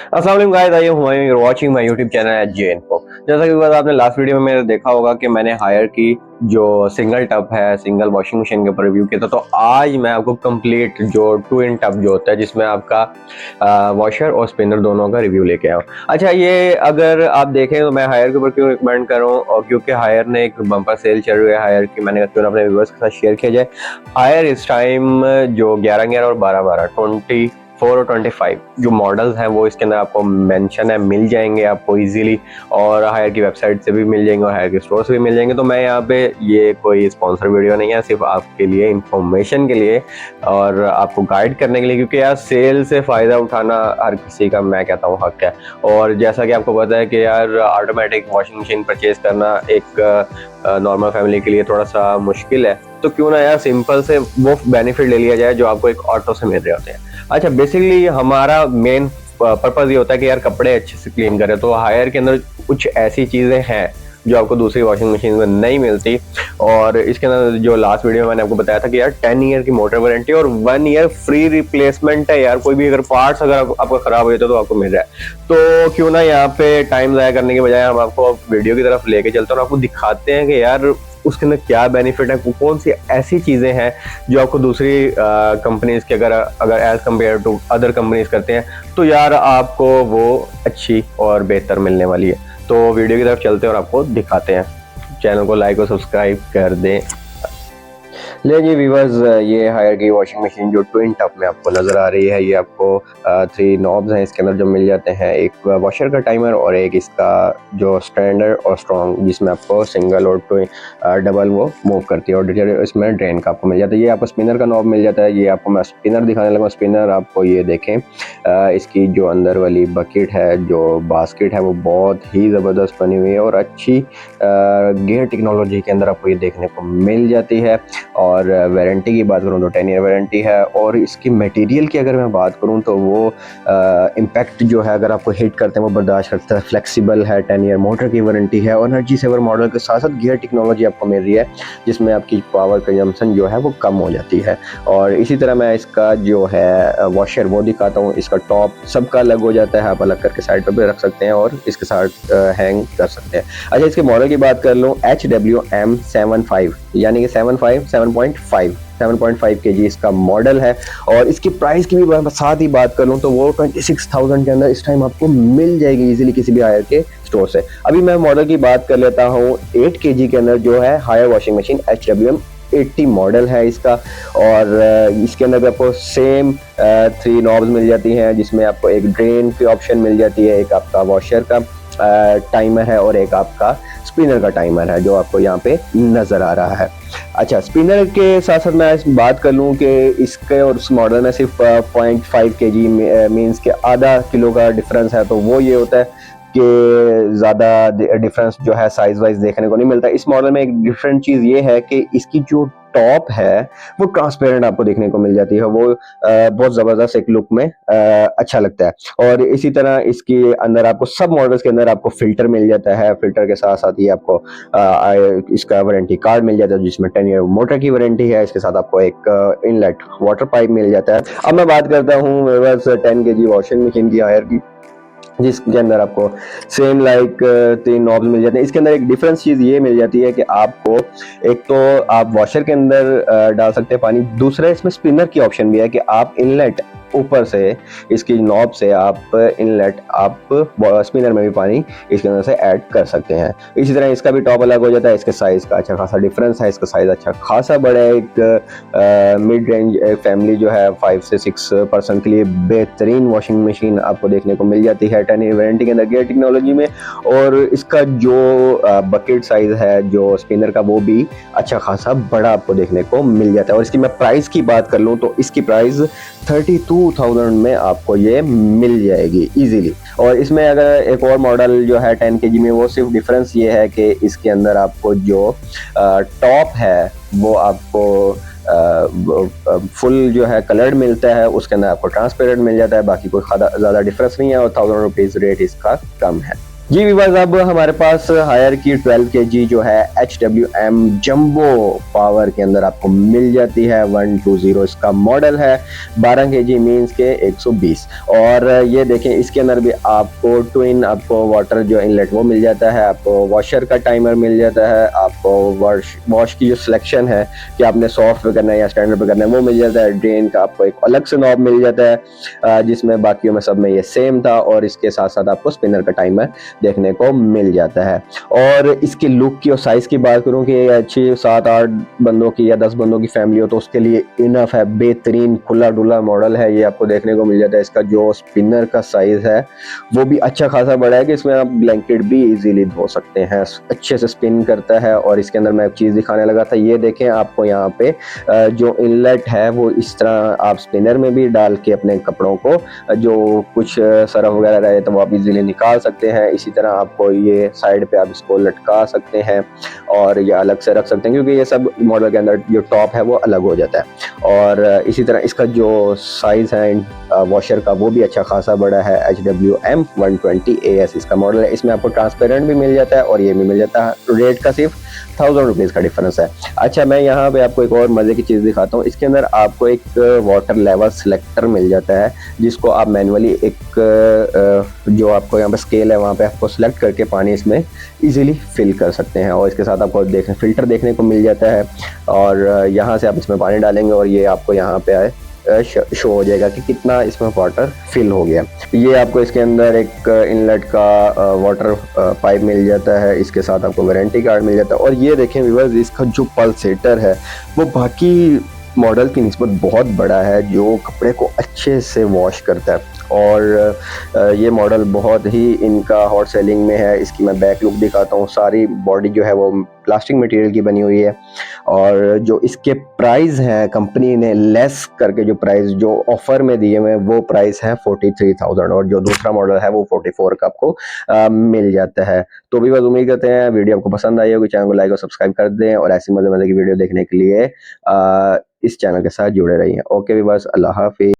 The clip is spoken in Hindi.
अस्सलाम वालेकुम guys, I am Humayun, you are watching my YouTube channel at J info. जैसा कि बात आपने लास्ट वीडियो में मेरे देखा होगा कि मैंने हायर की जो सिंगल टब है, सिंगल वॉशिंग मशीन के ऊपर रिव्यू किया था। तो आज मैं आपको कंप्लीट जो 2 इन टब जो होता है जिसमें आपका वॉशर और स्पिनर दोनों का रिव्यू लेके आया हूँ। अच्छा, ये अगर आप देखें तो मैं हायर के ऊपर क्यों रिकमेंड कर रहा हूँ, और क्योंकि हायर ने एक बम्पर सेल चल रही है हायर की, मैंने क्यों ना अपने व्यूअर्स के साथ शेयर किया जाए। हायर इस टाइम जो 11-11 और 12-12 24 और 25 जो मॉडल्स हैं वो इसके अंदर आपको मेंशन है, मिल जाएंगे आपको इजीली, और हायर की वेबसाइट से भी मिल जाएंगे और हायर के स्टोर से भी मिल जाएंगे। तो मैं यहाँ पे, ये कोई स्पॉन्सर वीडियो नहीं है, सिर्फ आपके लिए इंफॉर्मेशन के लिए और आपको गाइड करने के लिए, क्योंकि यार सेल से फ़ायदा उठाना हर किसी का, मैं कहता हूँ, हक है। और जैसा कि आपको पता है कि यार ऑटोमेटिक वॉशिंग मशीन परचेज करना एक नॉर्मल फैमिली के लिए थोड़ा सा मुश्किल है, तो क्यों ना यार सिंपल से वो बेनिफिट ले लिया जाए जो आपको एक ऑटो से मिल रहे होते हैं। अच्छा, बेसिकली हमारा मेन पर्पज़ ये होता है कि यार कपड़े अच्छे से क्लीन करें, तो हायर के अंदर कुछ ऐसी चीज़ें हैं जो आपको दूसरी वॉशिंग मशीन में नहीं मिलती। और इसके अंदर जो लास्ट वीडियो में मैंने आपको बताया था कि यार 10 ईयर की मोटर वारंटी और 1 ईयर फ्री रिप्लेसमेंट है। यार कोई भी अगर पार्ट्स अगर आपका ख़राब हो जाता है तो आपको मिल रहा है। तो क्यों ना यहाँ पे टाइम ज़ाया करने के बजाय हम आपको वीडियो की तरफ लेके चलते हैं और आपको दिखाते हैं कि यार उसके अंदर क्या बेनिफिट है, कौन सी ऐसी चीज़ें हैं जो आपको दूसरी कंपनीज के अगर as compared to other companies करते हैं तो यार आपको वो अच्छी और बेहतर मिलने वाली है। तो वीडियो की तरफ चलते हैं और आपको दिखाते हैं। चैनल को लाइक और सब्सक्राइब कर दें। ले जी व्यूअर्स, ये हायर की वॉशिंग मशीन जो ट्विन टब में आपको नज़र आ रही है, ये आपको 3 नॉब्स हैं इसके अंदर जो मिल जाते हैं, एक वॉशर का टाइमर और एक इसका जो स्टैंडर्ड और स्ट्रॉन्ग, जिसमें आपको सिंगल और डबल वो मूव करती है, और इसमें ड्रेन का आपको मिल जाता है। ये आपको स्पिनर का नॉब मिल जाता है। ये आपको मैं स्पिनर दिखाने लगा। स्पिनर आपको ये देखें, इसकी जो अंदर वाली बकेट है, जो बास्केट है, वो बहुत ही ज़बरदस्त बनी हुई है और अच्छी गियर टेक्नोलॉजी के अंदर आपको ये देखने को मिल जाती है। और वारंटी की बात करूँ तो 10 ईयर वारंटी है। और इसकी मटेरियल की अगर मैं बात करूँ तो वो इम्पैक्ट जो है, अगर आपको हिट करते हैं वो बर्दाश्त करता है, फ्लेक्सिबल है, 10 ईयर मोटर की वारंटी है, और एनर्जी सेवर मॉडल के साथ साथ गियर टेक्नोलॉजी आपको मिल रही है जिसमें आपकी पावर कंजम्पशन जो है वो कम हो जाती है। और इसी तरह मैं इसका जो है वॉशर वो दिखाता हूँ। इसका टॉप सबका अलग हो जाता है, आप अलग करके साइड पर भी रख सकते हैं और इसके साथ हैंग कर सकते हैं। अच्छा, इसके मॉडल की बात कर लूँ, HWM75 यानी कि 7.5 kg इसका मॉडल है। और इसकी प्राइस की भी साथ ही बात करूं तो वो 26,000 के अंदर इस टाइम आपको मिल जाएगी इजीली किसी भी हायर के स्टोर से। अभी मैं मॉडल की बात कर लेता हूं। 8 kg के अंदर जो है higher washing machine HWM80 model है इसका। और इसके अंदर भी आपको सेम 3 नॉब्स मिल जाती हैं, जिसमें आपको एक ड्रेन की ऑप्शन मिल जाती है, एक आपका वॉशर का टाइमर है और एक आपका स्पिनर का टाइमर है जो आपको यहाँ पे नज़र आ रहा है। अच्छा, स्पिनर के साथ साथ मैं बात कर लूँ कि इसके और उस मॉडल में सिर्फ 0.5 kg मीन्स के आधा किलो का डिफरेंस है। तो वो ये होता है कि ज़्यादा डिफरेंस जो है साइज वाइज देखने को नहीं मिलता। इस मॉडल में एक डिफरेंट चीज़ ये है कि इसकी जो टॉप है वो ट्रांसपेरेंट आपको देखने को मिल जाती है। वो बहुत ज़बरदस्त एक लुक में अच्छा लगता है। और इसी तरह इसके अंदर आपको सब मॉडल्स के अंदर आपको फिल्टर मिल जाता है। फिल्टर के साथ साथ ये आपको इसका वारंटी कार्ड मिल जाता है जिसमें 10 ईयर मोटर की वारंटी है। इसके साथ आपको एक इनलेट वाटर पाइप मिल जाता है। अब मैं बात करता हूँ 10 kg वॉशिंग मशीन की हायर की, जिसके अंदर आपको सेम लाइक 3 नॉब्स मिल जाते हैं। इसके अंदर एक डिफरेंस चीज़ ये मिल जाती है कि आपको एक तो आप वॉशर के अंदर डाल सकते हैं पानी, दूसरा इसमें स्पिनर की ऑप्शन भी है कि आप इनलेट ऊपर से इसकी नॉब से आप इनलेट आप स्पिनर में भी पानी इसके अंदर से ऐड कर सकते हैं। इसी तरह इसका भी टॉप अलग हो जाता है। इसके साइज़ का अच्छा खासा डिफरेंस है। इसका साइज़ अच्छा खासा बड़ा है। एक मिड रेंज फैमिली जो है 5 से 6 पर्सन के लिए बेहतरीन वॉशिंग मशीन आपको देखने को मिल जाती है 10 ईयर वारंटी के अंदर गियर टेक्नोलॉजी में। और इसका जो बकेट साइज़ है जो स्पिनर का, वो भी अच्छा खासा बड़ा आपको देखने को मिल जाता है। और इसकी मैं प्राइस की बात कर लूँ तो इसकी प्राइस 32,000 में आपको ये मिल जाएगी इजीली। और इसमें अगर एक और मॉडल जो है 10 kg में, वो सिर्फ डिफरेंस ये है कि इसके अंदर आपको जो टॉप है वो आपको फुल जो है कलर्ड मिलता है, उसके अंदर आपको ट्रांसपेरेंट मिल जाता है। बाकी कोई ज़्यादा डिफरेंस नहीं है और 1000 रुपीज़ रेट इसका कम है। जी वीवर्स, अब हमारे पास हायर की 12 kg जो है HWM जंबो पावर के अंदर आपको मिल जाती है। 120 इसका मॉडल है, 12 kg मीन्स के 120। और ये देखें, इसके अंदर भी आपको ट्विन आपको वाटर जो इनलेट वो मिल जाता है, आपको वॉशर का टाइमर मिल जाता है, आपको वॉश की जो सिलेक्शन है कि आपने सॉफ्ट पे करना है या स्टैंडर्ड पे करना है वो मिल जाता है। ड्रेन का आपको एक अलग से नॉब मिल जाता है, जिसमें बाकियों में सब में ये सेम था। और इसके साथ साथ आपको स्पिनर का टाइमर देखने को मिल जाता है। और इसकी लुक की और साइज की बात करूं कि अच्छी 7-8 बंदों की या 10 बंदों की फैमिली हो तो उसके लिए इनफ है। बेहतरीन खुला डुला मॉडल है, ये आपको देखने को मिल जाता है। इसका जो स्पिनर का साइज है वो भी अच्छा खासा बड़ा है कि इसमें आप ब्लैंकेट भी इजीली धो सकते हैं, अच्छे से स्पिन करता है। और इसके अंदर मैं एक चीज़ दिखाने लगा था, ये देखें आपको यहाँ पे जो इनलेट है वो इस तरह आप स्पिनर में भी डाल के अपने कपड़ों को जो कुछ सरफ वगैरह रहे तो वो आप इजीली निकाल सकते हैं। इसी तरह आपको ये साइड पे आप इसको लटका सकते हैं और ये अलग से रख सकते हैं, क्योंकि ये सब मॉडल के अंदर जो टॉप है वो अलग हो जाता है। और इसी तरह इसका जो साइज़ है वॉशर का वो भी अच्छा खासा बड़ा है। HWM 120AS इसका मॉडल है। इसमें आपको ट्रांसपेरेंट भी मिल जाता है और ये भी मिल जाता है। रेट का सिर्फ 1000 रुपीज़ का डिफरेंस है। अच्छा, मैं यहाँ पे आपको एक और मज़े की चीज़ दिखाता हूँ। इसके अंदर आपको एक वाटर लेवल सिलेक्टर मिल जाता है, जिसको आप मैनुअली एक जो आपको यहाँ पे स्केल है वहाँ पे आपको सिलेक्ट करके पानी इसमें इजीली फिल कर सकते हैं। और इसके साथ आपको फ़िल्टर देखने को मिल जाता है। और यहाँ से आप इसमें पानी डालेंगे और ये आपको यहाँ पे आए शो हो जाएगा कि कितना इसमें वाटर फिल हो गया। ये आपको इसके अंदर एक इनलेट का वाटर पाइप मिल जाता है, इसके साथ आपको वारंटी कार्ड मिल जाता है। और ये देखें व्यूअर्स, इसका जो पल्सेटर है वो बाकी मॉडल की निस्बत बहुत बड़ा है, जो कपड़े को अच्छे से वॉश करता है। और ये मॉडल बहुत ही इनका हॉट सेलिंग में है। इसकी मैं बैक लुक दिखाता हूँ। सारी बॉडी जो है वो प्लास्टिक मटेरियल की बनी हुई है। और जो इसके प्राइस हैं कंपनी ने लेस करके जो प्राइस जो ऑफर में दिए हुए हैं वो प्राइस है 43,000, और जो दूसरा मॉडल है वो 44 का आपको मिल जाता है। तो भी बस उम्मीद करते हैं वीडियो आपको पसंद आई होगी। चैनल को लाइक और सब्सक्राइब कर दें और ऐसी मजे मजे की वीडियो देखने के लिए इस चैनल के साथ जुड़े रहिए। ओके भी बस, अल्लाह हाफिज़।